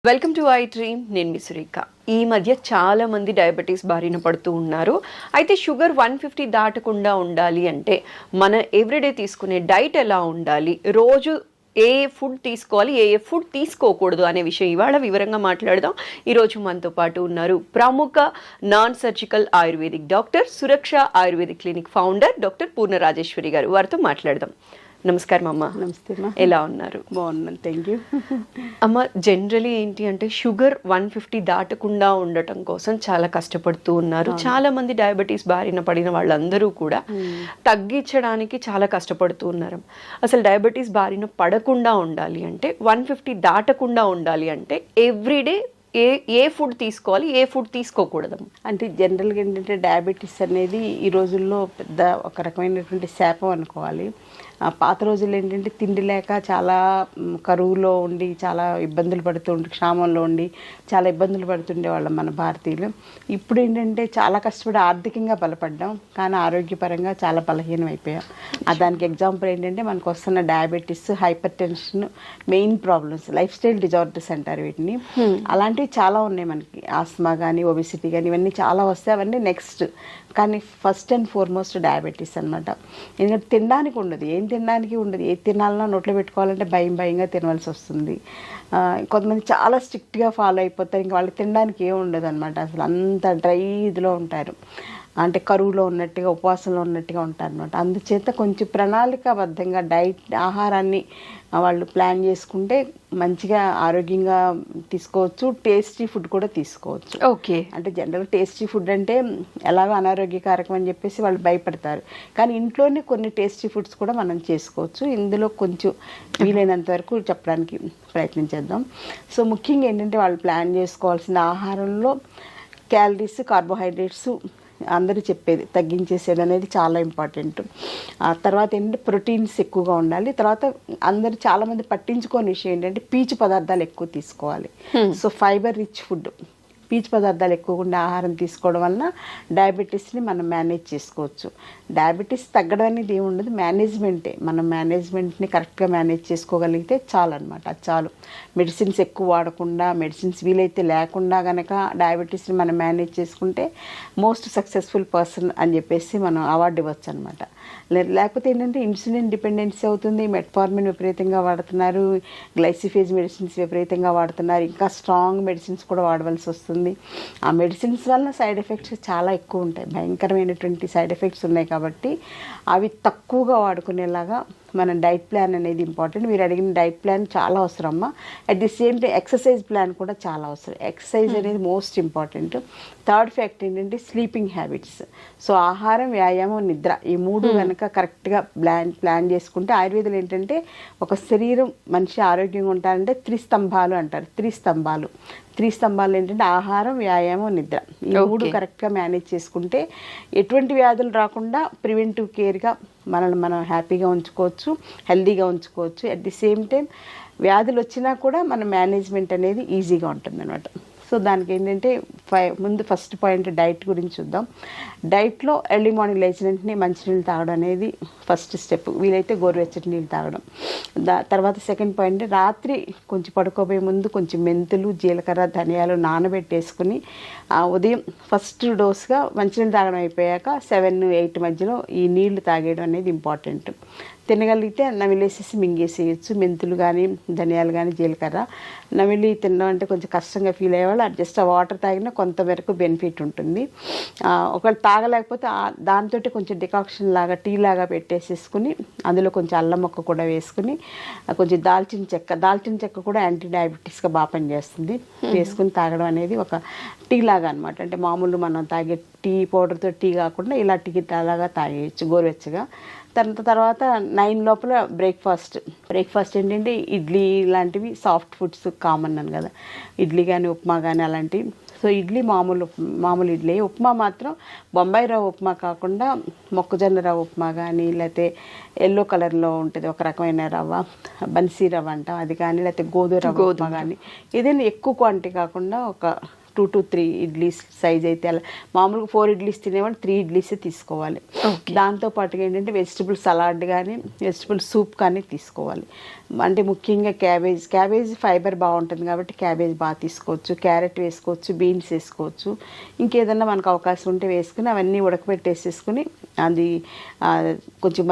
Welcome to I dream. నేను మీ సురేఖ. ఈ మధ్య చాలా మంది డయాబెటీస్ బారిన పడుతూ ఉన్నారు. అయితే షుగర్ 150 దాటకుండా ఉండాలి అంటే మన ఎవ్రీడే తీసుకునే డైట్ ఎలా ఉండాలి, రోజు ఏ ఫుడ్ తీసుకోవాలి, ఏ ఫుడ్ తీసుకోకూడదు అనే విషయం ఇవాళ వివరంగా మాట్లాడదాం. ఈరోజు మనతో పాటు ఉన్నారు ప్రముఖ నాన్ సర్జికల్ ఆయుర్వేదిక్ డాక్టర్, సురక్ష ఆయుర్వేదిక్ క్లినిక్ ఫౌండర్ డాక్టర్ పూర్ణ రాజేశ్వరి గారు. వారితో మాట్లాడదాం. నమస్కారం అమ్మ. నమస్తే అమ్మా. ఎలా ఉన్నారు? బాగున్నాను, థ్యాంక్ యూ. అమ్మ, జనరలీ ఏంటి అంటే షుగర్ 150 దాటకుండా ఉండటం కోసం చాలా కష్టపడుతూ ఉన్నారు. చాలా మంది డయాబెటీస్ బారిన పడిన వాళ్ళందరూ కూడా తగ్గించడానికి చాలా కష్టపడుతూ ఉన్నారు. అసలు డయాబెటీస్ బారిన పడకుండా ఉండాలి అంటే 150 దాటకుండా ఉండాలి అంటే ఎవ్రీడే ఏ ఫుడ్ తీసుకోవాలి, ఏ ఫుడ్ తీసుకోకూడదు? అంటే జనరల్గా ఏంటంటే డయాబెటీస్ అనేది ఈ రోజుల్లో పెద్ద ఒక రకమైనటువంటి శాపం అనుకోవాలి. పాత రోజుల్లో ఏంటంటే తిండి లేక చాలా కరువులో ఉండి చాలా ఇబ్బందులు పడుతుండే, క్షామంలో ఉండి చాలా ఇబ్బందులు పడుతుండే వాళ్ళం మన భారతీయులు. ఇప్పుడు ఏంటంటే చాలా కష్టపడి ఆర్థికంగా బలపడ్డాం, కానీ ఆరోగ్యపరంగా చాలా బలహీనం అయిపోయాం. దానికి ఎగ్జాంపుల్ ఏంటంటే మనకు వస్తున్న diabetes, hyper tension, main problems, life style disorders అంటారు వీటిని. అలాంటివి చాలా ఉన్నాయి మనకి. ఆస్మా కానీ, ఒబిసిటీ కానీ, ఇవన్నీ చాలా వస్తాయి. అవన్నీ నెక్స్ట్. కానీ ఫస్ట్ అండ్ ఫార్మోస్ట్ డయాబెటీస్ అనమాట. ఎందుకంటే తినడానికి ఉండదు, ఏం తినడానికి ఉండదు. ఏది తినాలన్నా నోట్లో పెట్టుకోవాలంటే భయంగా తినవలసి వస్తుంది. కొంతమంది చాలా స్ట్రిక్ట్గా ఫాలో అయిపోతారు, ఇంకా వాళ్ళకి తినడానికి ఏం ఉండదు అనమాట. అసలు అంత డ్రై ఇదిలో ఉంటారు, అంటే కరువులో ఉన్నట్టుగా, ఉపవాసంలో ఉన్నట్టుగా ఉంటారు అనమాట. అందుచేత కొంచెం ప్రణాళికాబద్ధంగా ఆహారాన్ని వాళ్ళు ప్లాన్ చేసుకుంటే మంచిగా ఆరోగ్యంగా తీసుకోవచ్చు. టేస్టీ ఫుడ్ కూడా తీసుకోవచ్చు. ఓకే. అంటే జనరల్ టేస్టీ ఫుడ్ అంటే ఎలాగో అనారోగ్యకారకం అని చెప్పేసి వాళ్ళు భయపడతారు, కానీ ఇంట్లోనే కొన్ని టేస్టీ ఫుడ్స్ కూడా మనం చేసుకోవచ్చు. ఇందులో కొంచెం వీలైనంత వరకు చెప్పడానికి ప్రయత్నించేద్దాం. సో ముఖ్యంగా ఏంటంటే వాళ్ళు ప్లాన్ చేసుకోవాల్సిన ఆహారంలో క్యాలరీస్, కార్బోహైడ్రేట్స్ అందరూ చెప్పేది తగ్గించేసేది అనేది చాలా ఇంపార్టెంట్. తర్వాత ఏంటంటే ప్రోటీన్స్ ఎక్కువగా ఉండాలి. తర్వాత అందరూ చాలామంది పట్టించుకోని విషయం ఏంటంటే పీచు పదార్థాలు ఎక్కువ తీసుకోవాలి. సో ఫైబర్ రిచ్ ఫుడ్, పీచు పదార్థాలు ఎక్కువగా ఆహారం తీసుకోవడం వలన డయాబెటీస్ని మనం మేనేజ్ చేసుకోవచ్చు. డయాబెటీస్ తగ్గడం అనేది ఏమి ఉండదు, మేనేజ్మెంటే. మనం మేనేజ్మెంట్ని కరెక్ట్గా మేనేజ్ చేసుకోగలిగితే చాలు అనమాట. అది చాలు. మెడిసిన్స్ ఎక్కువ వాడకుండా, మెడిసిన్స్ వీలైతే లేకుండా కనుక డయాబెటీస్ని మనం మేనేజ్ చేసుకుంటే మోస్ట్ సక్సెస్ఫుల్ పర్సన్ అని చెప్పేసి మనం అవార్డు ఇవ్వచ్చు అనమాట. లేకపోతే ఏంటంటే ఇన్సులిన్ డిపెండెన్సీ అవుతుంది, మెట్ఫార్మిన్ విపరీతంగా వాడుతున్నారు, గ్లైసిఫేజ్ మెడిసిన్స్ విపరీతంగా వాడుతున్నారు, ఇంకా స్ట్రాంగ్ మెడిసిన్స్ కూడా వాడవలసి వస్తుంది. ఆ మెడిసిన్స్ వల్ల సైడ్ ఎఫెక్ట్స్ చాలా ఎక్కువ ఉంటాయి, భయంకరమైనటువంటి సైడ్ ఎఫెక్ట్స్ ఉన్నాయి. కాబట్టి అవి తక్కువగా వాడుకునేలాగా మన డైట్ ప్లాన్ అనేది ఇంపార్టెంట్. మీరు అడిగిన డైట్ ప్లాన్ చాలా అవసరమ్మా. At the same time exercise plan కూడా చాలా అవసరం. ఎక్సర్సైజ్ అనేది మోస్ట్ ఇంపార్టెంట్. థర్డ్ ఫ్యాక్ట్ ఏంటంటే స్లీపింగ్ హ్యాబిట్స్. సో ఆహారం, వ్యాయామం, నిద్ర, ఈ మూడు కనుక కరెక్ట్గా ప్లాన్ చేసుకుంటే, ఆయుర్వేదంలో ఏంటంటే ఒక శరీరం మనిషి ఆరోగ్యంగా ఉంటారంటే త్రిస్తంభాలు అంటారు. త్రిస్తంభాలు ఏంటంటే ఆహారం, వ్యాయామం, నిద్ర. ఈ మూడు కరెక్ట్గా మేనేజ్ చేసుకుంటే ఎటువంటి వ్యాధులు రాకుండా ప్రివెంటివ్ కేర్గా మనల్ని మనం హ్యాపీగా ఉంచుకోవచ్చు, హెల్దీగా ఉంచుకోవచ్చు. అట్ ది సేమ్ టైం వ్యాధులు వచ్చినా కూడా మన మేనేజ్మెంట్ అనేది ఈజీగా ఉంటుంది అనమాట. సో దానికి ఏంటంటే ముందు ఫస్ట్ పాయింట్ డైట్ గురించి చూద్దాం. డైట్లో ఎర్లీ మార్నింగ్ లేచిన వెంటనే మంచినీళ్ళు తాగడం అనేది ఫస్ట్ స్టెప్. వీలైతే గోరువెచ్చటి నీళ్ళు తాగడం. తర్వాత సెకండ్ పాయింట్, రాత్రి కొంచెం పడుకోబోయే ముందు కొంచెం మెంతులు, జీలకర్ర, ధనియాలు నానబెట్టేసుకుని ఉదయం ఫస్ట్ డోస్గా మంచినీళ్ళు తాగడం అయిపోయాక 7-8 మధ్యలో ఈ నీళ్లు తాగేయడం అనేది ఇంపార్టెంట్. తినగలిగితే నమిలేసేసి మింగేసేయచ్చు. మెంతులు కానీ, ధనియాలు కానీ, జీలకర్ర నమిలి తినడం అంటే కొంచెం కష్టంగా ఫీల్ అయ్యేవాళ్ళు జస్ట్ ఆ వాటర్ తాగినా కొంతవరకు బెనిఫిట్ ఉంటుంది. ఒకవేళ తాగలేకపోతే దాంతో కొంచెం డికాక్షన్ లాగా, టీ లాగా పెట్టేసేసుకుని అందులో కొంచెం అల్లం ముక్క కూడా వేసుకుని, కొంచెం దాల్చిన చెక్క కూడా యాంటీ డయాబెటీస్గా బాగా పనిచేస్తుంది. వేసుకుని తాగడం అనేది ఒక టీ లాగా అనమాట. అంటే మామూలు మనం తాగే టీ పౌడర్తో టీ కాకుండా ఇలా టీ లాగా తాగేయచ్చు గోరువెచ్చగా. తర్వాత 9 లోపల బ్రేక్ఫాస్ట్ ఏంటంటే ఇడ్లీ లాంటివి సాఫ్ట్ ఫుడ్స్ కామన్ అని కదా, ఇడ్లీ కానీ, ఉప్మా కానీ అలాంటివి. సో ఇడ్లీ మామూలు ఇడ్లీ. ఉప్మా మాత్రం బొంబాయి రవ్వ ఉప్మా కాకుండా మొక్కజొన్న రవ్వ ఉప్మా కానీ, లేకపోతే ఎల్లో కలర్లో ఉంటుంది ఒక రకమైన రవ్వ, బన్సీ రవ్వ అంటాం, అది కానీ, లేకపోతే గోధుమ రవ్వ ఉప్మా కానీ, ఏదైనా ఎక్కువ క్వాంటిటీ కాకుండా ఒక 2 to 3 ఇడ్లీస్ సైజ్ అయితే, అలా మామూలుగా 4 ఇడ్లీస్ తినేవాళ్ళు 3 ఇడ్లీసే తీసుకోవాలి. దాంతోపాటుగా ఏంటంటే వెజిటబుల్ సలాడ్ కానీ, వెజిటబుల్ సూప్ కానీ తీసుకోవాలి. అంటే ముఖ్యంగా క్యాబేజ్ ఫైబర్ బాగుంటుంది కాబట్టి క్యాబేజ్ బాగా తీసుకోవచ్చు, క్యారెట్ వేసుకోవచ్చు, బీన్స్ వేసుకోవచ్చు, ఇంకేదన్నా మనకు అవకాశం ఉంటే వేసుకుని అవన్నీ ఉడకబెట్టేసేసుకుని అది కొంచెం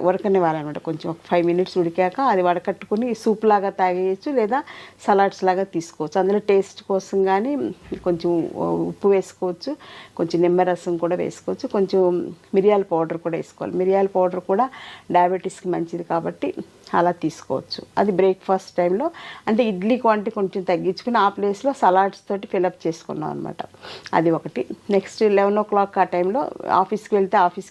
ఉడకనివ్వాలన్నమాట. కొంచెం ఒక 5 minutes ఉడికాక అది వడకట్టుకుని సూప్ లాగా తాగేయచ్చు, లేదా సలాడ్స్ లాగా తీసుకోవచ్చు. అందులో టేస్ట్ కోసం కానీ కొంచెం ఉప్పు వేసుకోవచ్చు, కొంచెం నిమ్మరసం కూడా వేసుకోవచ్చు, కొంచెం మిరియాల పౌడర్ కూడా వేసుకోవాలి. మిరియాల పౌడర్ కూడా డయాబెటీస్కి మంచిది కాబట్టి అలా తీసుకోవచ్చు. అది బ్రేక్ఫాస్ట్ టైంలో, అంటే ఇడ్లీ క్వాంటిటీ కొంచెం తగ్గించుకుని ఆ ప్లేస్లో సలాడ్స్ తోటి ఫిలప్ చేసుకున్నాం అనమాట. అది ఒకటి. నెక్స్ట్ 11 o'clock ఆ టైంలో ఆఫీస్కి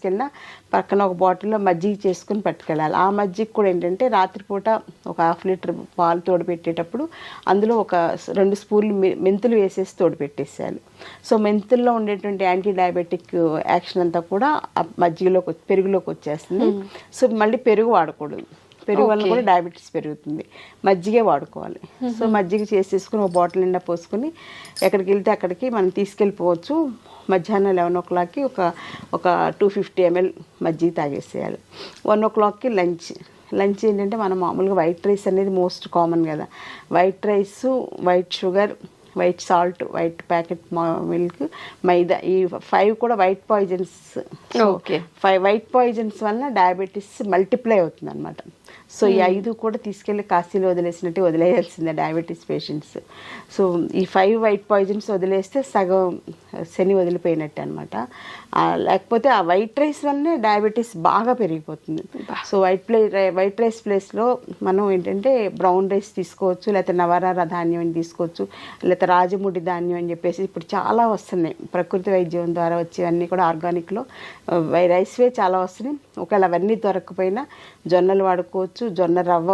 వెళ్ళినా పక్కన ఒక బాటిల్లో మజ్జిగ చేసుకుని పట్టుకెళ్ళాలి. ఆ మజ్జిగ కూడా ఏంటంటే రాత్రిపూట ఒక 1/2 liter పాలు తోడుపెట్టేటప్పుడు అందులో ఒక 2 స్పూన్లు మెంతులు వేసేసి తోడుపెట్టేసేయాలి. సో మెంతుల్లో ఉండేటువంటి యాంటీ డయాబెటిక్ యాక్షన్ అంతా కూడా ఆ పెరుగులోకి వచ్చేస్తుంది. సో మళ్ళీ పెరుగు వాడకూడదు, పెరుగు వల్ల కూడా డయాబెటీస్ పెరుగుతుంది. మజ్జిగే వాడుకోవాలి. సో మజ్జిగ చేసేసుకుని ఒక బాటిల్ నిండా పోసుకుని ఎక్కడికి వెళ్తే అక్కడికి మనం తీసుకెళ్ళిపోవచ్చు. మధ్యాహ్నం 11 o'clockకి ఒక 250 ml మజ్జిగ తాగేసేయాలి. 1 o'clockకి లంచ్ ఏంటంటే మనం మామూలుగా వైట్ రైస్ అనేది మోస్ట్ కామన్ కదా. White rice, white sugar, white salt, white packet milk, మైదా, ఈ 5 కూడా white poisons. Okay. 5 white poisons వల్ల డయాబెటీస్ మల్టిప్లై అవుతుంది అనమాట. సో ఈ 5 కూడా తీసుకెళ్ళి కాశీలో వదిలేయాల్సిందే డయాబెటీస్ పేషెంట్స్. సో ఈ 5 వైట్ పాయిజన్స్ వదిలేస్తే సగం శని వదిలిపోయినట్టు అనమాట. లేకపోతే ఆ వైట్ రైస్ వల్లనే డయాబెటీస్ బాగా పెరిగిపోతుంది. సో వైట్ రైస్ ప్లేస్లో మనం ఏంటంటే బ్రౌన్ రైస్ తీసుకోవచ్చు, లేకపోతే నవరార ధాన్యం అని తీసుకోవచ్చు, లేకపోతే రాజముడి ధాన్యం అని చెప్పేసి ఇప్పుడు చాలా వస్తున్నాయి. ప్రకృతి వైద్యం ద్వారా వచ్చేవన్నీ కూడా ఆర్గానిక్లో రైస్వే చాలా వస్తున్నాయి. ఒకవేళ అవన్నీ దొరకకపోయినా జొన్నలు వాడుకోవచ్చు, జొన్న రవ్వ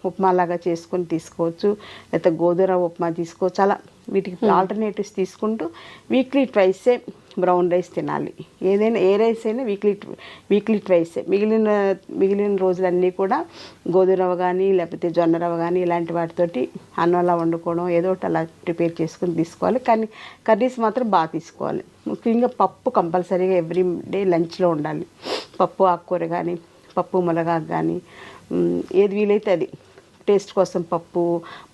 ఉప్మాలాగా చేసుకొని తీసుకోవచ్చు, లేకపోతే గోధుమ రవ్వ ఉప్మా తీసుకోవచ్చు. అలా వీటికి ఆల్టర్నేటివ్స్ తీసుకుంటూ వీక్లీ ట్వైసే బ్రౌన్ రైస్ తినాలి. ఏదైనా ఏ రైస్ అయినా వీక్లీ ట్వైసే. మిగిలిన రోజులన్నీ కూడా గోధుమ రవ్వ కానీ లేకపోతే జొన్న రవ్వ కానీ ఇలాంటి వాటితోటి అన్నంలా వండుకోవడం, ఏదో ఒకటి అలా ప్రిపేర్ చేసుకుని తీసుకోవాలి. కానీ కర్రీస్ మాత్రం బాగా తీసుకోవాలి. ముఖ్యంగా పప్పు కంపల్సరీగా ఎవ్రీ డే లంచ్లో ఉండాలి. పప్పు ఆకుకూర కానీ, పప్పు మునగాకు కానీ, ఏది వీలైతే అది. టేస్ట్ కోసం పప్పు,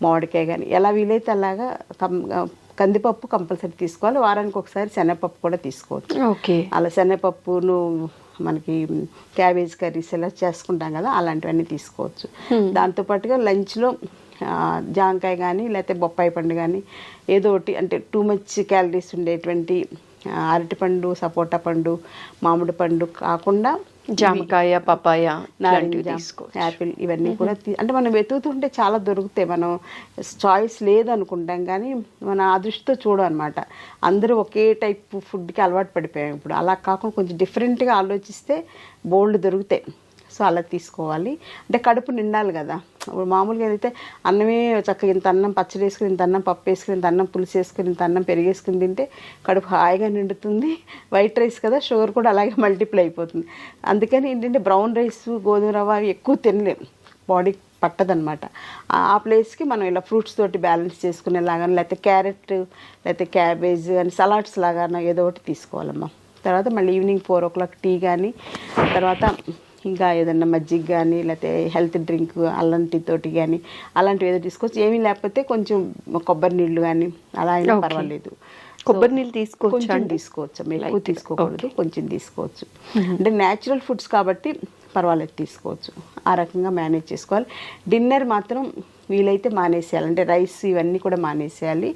మామిడికాయ కానీ ఎలా వీలైతే అలాగా కందిపప్పు కంపల్సరీ తీసుకోవాలి. వారానికి ఒకసారి శనగపప్పు కూడా తీసుకోవచ్చు. ఓకే. అలా శనగపప్పును మనకి క్యాబేజ్ కర్రీస్ ఎలా చేసుకుంటాం కదా, అలాంటివన్నీ తీసుకోవచ్చు. దాంతోపాటుగా లంచ్లో జాంకాయ కానీ లేకపోతే బొప్పాయి పండు కానీ ఏదో ఒకటి, అంటే టూ మచ్ క్యాలరీస్ ఉండేటువంటి అరటిపండు, సపోటా పండు, మామిడి పండు కాకుండా జామకాయ, పపాయ, నారింజ, యాపిల్ ఇవన్నీ కూడా అంటే మనం వెతుకుతుంటే చాలా దొరుకుతాయి. మనం చాయిస్ లేదనుకుంటాం కానీ మన అదృష్టితో చూడం అనమాట. అందరూ ఒకే టైప్ ఫుడ్కి అలవాటు పడిపోయాం ఇప్పుడు. అలా కాకుండా కొంచెం డిఫరెంట్గా ఆలోచిస్తే బోల్డ్ దొరుకుతాయి. సో అలా తీసుకోవాలి. అంటే కడుపు నిండాలి కదా. ఇప్పుడు మామూలుగా అయితే అన్నమే చక్కగా ఇంత అన్నం పచ్చడి వేసుకుని, ఇంత అన్నం పప్పు వేసుకుని, ఇంత అన్నం పులుసు వేసుకుని, ఇంత అన్నం పెరిగేసుకుని తింటే కడుపు హాయిగా నిండుతుంది. వైట్ రైస్ కదా, షుగర్ కూడా అలాగే మల్టిప్లై అయిపోతుంది. అందుకని ఏంటంటే బ్రౌన్ రైస్, గోధుమ రవ్వ అవి ఎక్కువ తినలేము, బాడీ పట్టదనమాట. ఆ ప్లేస్కి మనం ఇలా ఫ్రూట్స్ తోటి బ్యాలెన్స్ చేసుకునేలాగా, లేకపోతే క్యారెట్, లేకపోతే క్యాబేజ్ అని సలాడ్స్ లాగా ఏదో ఒకటి తీసుకోవాలమ్మా. తర్వాత మళ్ళీ ఈవినింగ్ 4 o'clock టీ కానీ, తర్వాత ఇంకా ఏదన్నా మజ్జిగ కానీ లేకపోతే హెల్త్ డ్రింక్ అల్లం టీ తోటి కానీ అలాంటివి ఏదో తీసుకోవచ్చు. ఏమీ లేకపోతే కొంచెం కొబ్బరి నీళ్ళు కానీ అలా అయినా పర్వాలేదు. కొబ్బరి నీళ్ళు తీసుకోవచ్చు, ఎక్కువ తీసుకోకూడదు, కొంచెం తీసుకోవచ్చు. అంటే న్యాచురల్ ఫుడ్స్ కాబట్టి పర్వాలేదు, తీసుకోవచ్చు. ఆ రకంగా మేనేజ్ చేసుకోవాలి. డిన్నర్ మాత్రం వీలైతే మానేసేయాలి. అంటే రైస్ ఇవన్నీ కూడా మానేసేయాలి.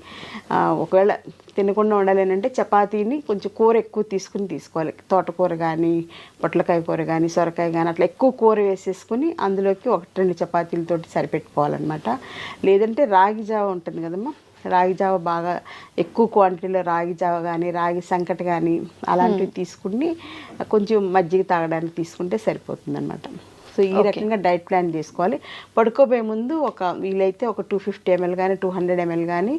ఒకవేళ తినకుండా ఉండాలేనంటే చపాతీని కొంచెం కూర ఎక్కువ తీసుకోవాలి. తోటకూర కానీ, పొట్లకాయ కూర కానీ, సొరకాయ కానీ అట్లా ఎక్కువ కూర వేసేసుకుని అందులోకి 1-2 చపాతీలతోటి సరిపెట్టుకోవాలన్నమాట. లేదంటే రాగి జావ ఉంటుంది కదమ్మా, రాగి జావ బాగా ఎక్కువ క్వాంటిటీలో రాగి జావ కానీ, రాగి సంకటి కానీ అలాంటివి తీసుకుని కొంచెం మజ్జిగ తాగడానికి తీసుకుంటే సరిపోతుంది అన్నమాట. సో ఈ రకంగా డైట్ ప్లాన్ చేసుకోవాలి. పడుకోబోయే ముందు వీలైతే ఒక 250 ml కానీ 200 ml కానీ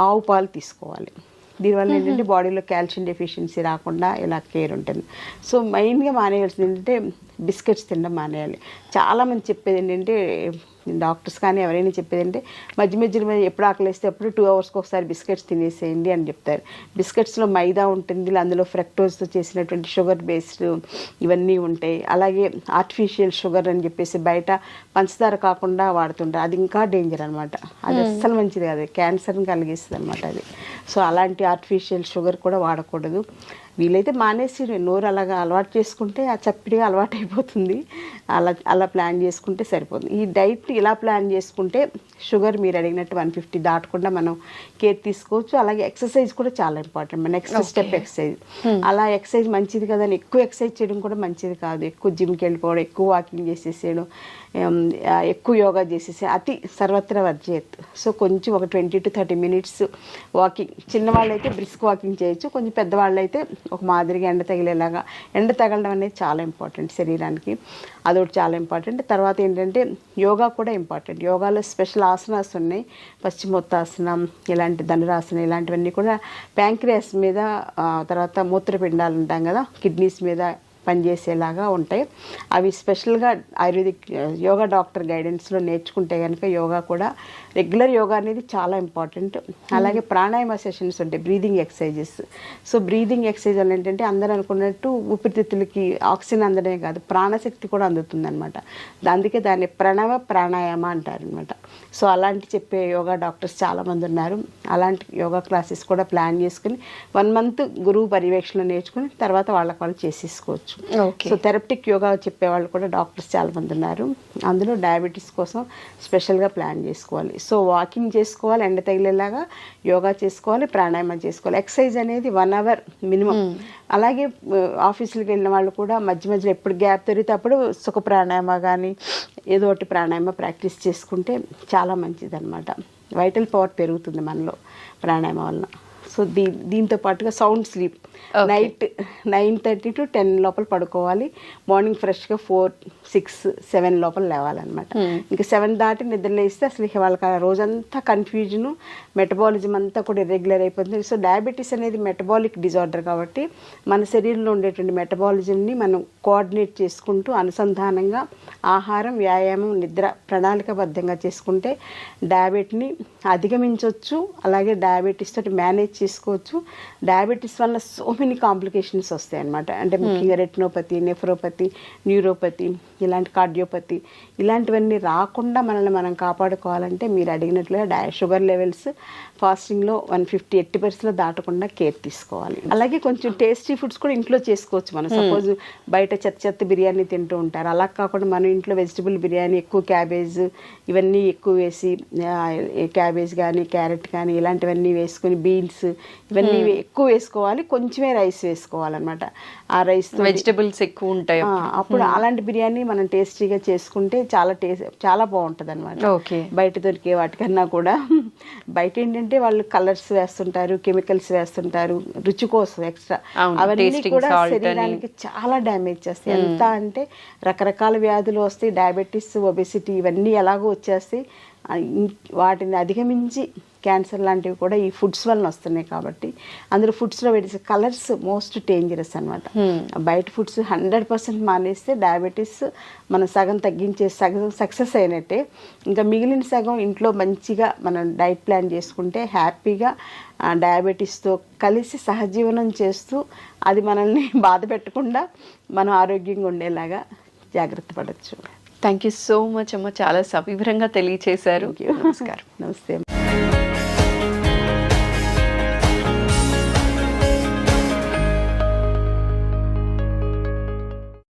ఆవు పాలు తీసుకోవాలి. దీనివల్ల ఏంటంటే బాడీలో కాల్షియం డెఫిషియన్సీ రాకుండా ఇలా కేర్ ఉంటుంది. సో మెయిన్గా మానేయాల్సింది ఏంటంటే బిస్కెట్స్ తినడం మానేయాలి. చాలామంది చెప్పేది ఏంటంటే డాక్టర్స్ కానీ ఎవరైనా చెప్పేది అంటే మధ్యలో ఎప్పుడు ఆకలిస్తే అప్పుడు 2 అవర్స్కి ఒకసారి బిస్కెట్స్ తినేసేయండి అని చెప్తారు. బిస్కెట్స్లో మైదా ఉంటుంది, అందులో ఫ్రక్టోజ్తో చేసినటువంటి షుగర్ బేస్డ్ ఇవన్నీ ఉంటాయి. అలాగే ఆర్టిఫిషియల్ షుగర్ అని చెప్పేసి బయట పంచదార కాకుండా వాడుతుంటారు, అది ఇంకా డేంజర్ అనమాట. అది అస్సలు మంచిది కాదు, క్యాన్సర్ని కలిగిస్తుంది అనమాట అది. సో అలాంటి ఆర్టిఫిషియల్ షుగర్ కూడా వాడకూడదు. వీలైతే మానేసి నోరు అలాగా అలవాటు చేసుకుంటే ఆ చప్పిడిగా అలవాటు అయిపోతుంది. అలా ప్లాన్ చేసుకుంటే సరిపోతుంది. ఈ డైట్ ఇలా ప్లాన్ చేసుకుంటే షుగర్ మీరు అడిగినట్టు 150 దాటకుండా మనం కేర్ తీసుకోవచ్చు. అలాగే ఎక్సర్సైజ్ కూడా చాలా ఇంపార్టెంట్. మన నెక్స్ట్ స్టెప్ ఎక్సర్సైజ్. అలా ఎక్సర్సైజ్ మంచిది కదా అని ఎక్కువ ఎక్సర్సైజ్ చేయడం కూడా మంచిది కాదు. ఎక్కువ జిమ్కి వెళ్ళిపోవడం, ఎక్కువ వాకింగ్ చేసేసేయడం, ఎక్కువ యోగా చేసేసి అతి సర్వత్రా వర్జయత్. సో కొంచెం ఒక 20 to 30 minutes వాకింగ్. చిన్నవాళ్ళు అయితే బ్రిస్క్ వాకింగ్ చేయొచ్చు, కొంచెం పెద్దవాళ్ళు అయితే ఒక మాదిరిగా ఎండ తగిలేలాగా. ఎండ తగలడం అనేది చాలా ఇంపార్టెంట్ శరీరానికి, అదొకటి చాలా ఇంపార్టెంట్. తర్వాత ఏంటంటే యోగా కూడా ఇంపార్టెంట్. యోగాలో స్పెషల్ ఆసనాస్ ఉన్నాయి, పశ్చిమోత్తాసనం, ఇలాంటి ధనురాసనం, ఇలాంటివన్నీ కూడా ప్యాంక్రియాస్ మీద, తర్వాత మూత్రపిండాలు ఉంటాం కదా, కిడ్నీస్ మీద పనిచేసేలాగా ఉంటాయి. అవి స్పెషల్గా ఆయుర్వేదిక్ యోగా డాక్టర్ గైడెన్స్లో నేర్చుకుంటే కనుక యోగా కూడా రెగ్యులర్ యోగా అనేది చాలా ఇంపార్టెంట్. అలాగే ప్రాణాయామ సెషన్స్ ఉంటాయి, breathing exercises. So breathing exercise వల్ల ఏంటంటే అందరూ అనుకున్నట్టు ఊపిరితిత్తులకి ఆక్సిజన్ అందడమే కాదు, ప్రాణశక్తి కూడా అందుతుంది అనమాట. అందుకే దాన్ని ప్రణవ ప్రాణాయామ అంటారు అనమాట. సో అలాంటి చెప్పే యోగా డాక్టర్స్ చాలామంది ఉన్నారు. అలాంటి యోగా క్లాసెస్ కూడా ప్లాన్ చేసుకుని 1 month గురువు పర్యవేక్షణ నేర్చుకుని తర్వాత వాళ్ళకి వాళ్ళు చేసేసుకోవచ్చు. సో థెరపటిక్ యోగా చెప్పేవాళ్ళు కూడా డాక్టర్స్ చాలామంది ఉన్నారు. అందులో డయాబెటీస్ కోసం స్పెషల్గా ప్లాన్ చేసుకోవాలి. సో వాకింగ్ చేసుకోవాలి, ఎండ తగిలేలాగా యోగా చేసుకోవాలి, ప్రాణాయామం చేసుకోవాలి. ఎక్సర్సైజ్ అనేది 1 hour మినిమం. అలాగే ఆఫీసులకు వెళ్ళిన వాళ్ళు కూడా మధ్య మధ్యలో ఎప్పుడు గ్యాప్ దొరికితే అప్పుడు సుఖ ప్రాణాయామ కానీ ఏదో ఒకటి ప్రాణాయామ ప్రాక్టీస్ చేసుకుంటే చాలా మంచిది అనమాట. వైటల్ పవర్ పెరుగుతుంది మనలో ప్రాణాయామం వలన. సో దీంతో పాటుగా సౌండ్ స్లీప్. నైట్ 9:30 to 10 లోపల పడుకోవాలి. మార్నింగ్ ఫ్రెష్గా 4, 6, 7 లోపల లేవాలన్నమాట. ఇంకా 7 దాటి నిద్ర లేస్తే అసలు వాళ్ళకి ఆ రోజంతా కన్ఫ్యూజను, మెటబాలిజం అంతా కూడా ఇర్రెగ్యులర్ అయిపోతుంది. సో డయాబెటీస్ అనేది మెటబాలిక్ డిజార్డర్ కాబట్టి మన శరీరంలో ఉండేటువంటి మెటబాలిజంని మనం కోఆర్డినేట్ చేసుకుంటూ అనుసంధానంగా ఆహారం, వ్యాయామం, నిద్ర ప్రణాళికాబద్ధంగా చేసుకుంటే డయాబెటీని అధిగమించవచ్చు. అలాగే డయాబెటీస్ తోటి మేనేజ్ చేసుకోవచ్చు. డయాబెటీస్ వల్ల సో మెనీ కాంప్లికేషన్స్ వస్తాయి అన్నమాట. అంటే ముఖ్యంగా రెటినోపతి, నెఫ్రోపతి, న్యూరోపతి, ఇలాంటి కార్డియోపతి, ఇలాంటివన్నీ రాకుండా మనల్ని మనం కాపాడుకోవాలంటే మీరు అడిగినట్లుగా షుగర్ లెవెల్స్ ఫాస్టింగ్లో 150 80% దాటకుండా కేర్ తీసుకోవాలి. అలాగే కొంచెం టేస్టీ ఫుడ్స్ కూడా ఇంట్లో చేసుకోవచ్చు. మనం సపోజ్ బయట చెత్త బిర్యానీ తింటూ ఉంటారు, అలా కాకుండా మనం ఇంట్లో వెజిటబుల్ బిర్యానీ, ఎక్కువ క్యాబేజ్ ఇవన్నీ ఎక్కువ వేసి, క్యాబేజ్ కానీ క్యారెట్ కానీ ఇలాంటివన్నీ వేసుకొని, బీన్స్ ఇవన్నీ ఎక్కువ వేసుకోవాలి. కొంచెమే రైస్ వేసుకోవాలన్నమాట. ఆ రైస్ వెజిటబుల్స్ ఎక్కువ ఉంటాయి అప్పుడు అలాంటి బిర్యానీ మనం టేస్టీగా చేసుకుంటే చాలా బాగుంటుంది అనమాట. బయట దొరికే వాటికన్నా కూడా. బయట ఏంటంటే వాళ్ళు కలర్స్ వేస్తుంటారు, కెమికల్స్ వేస్తుంటారు రుచి కోసం ఎక్స్ట్రా. అవన్నీ కూడా శరీరానికి చాలా డ్యామేజ్ చేస్తాయి. ఎంత అంటే రకరకాల వ్యాధులు వస్తాయి, డయాబెటీస్, ఒబెసిటీ ఇవన్నీ ఎలాగో వచ్చేస్తాయి. వాటిని అధిగమించి క్యాన్సర్ లాంటివి కూడా ఈ ఫుడ్స్ వలన వస్తున్నాయి. కాబట్టి అందులో ఫుడ్స్లో వేసే కలర్స్ మోస్ట్ డేంజరస్ అనమాట. బయట ఫుడ్స్ 100% మానేస్తే డయాబెటీస్ మనం సగం తగ్గించే, సగం సక్సెస్ అయినట్టే. ఇంకా మిగిలిన సగం ఇంట్లో మంచిగా మనం డైట్ ప్లాన్ చేసుకుంటే హ్యాపీగా డయాబెటీస్తో కలిసి సహజీవనం చేస్తూ అది మనల్ని బాధ పెట్టకుండా మనం ఆరోగ్యంగా ఉండేలాగా జాగ్రత్త పడవచ్చు. థ్యాంక్ యూ సో మచ్ అమ్మ, చాలా సవివరంగా తెలియచేశారు. నమస్కారం. నమస్తే.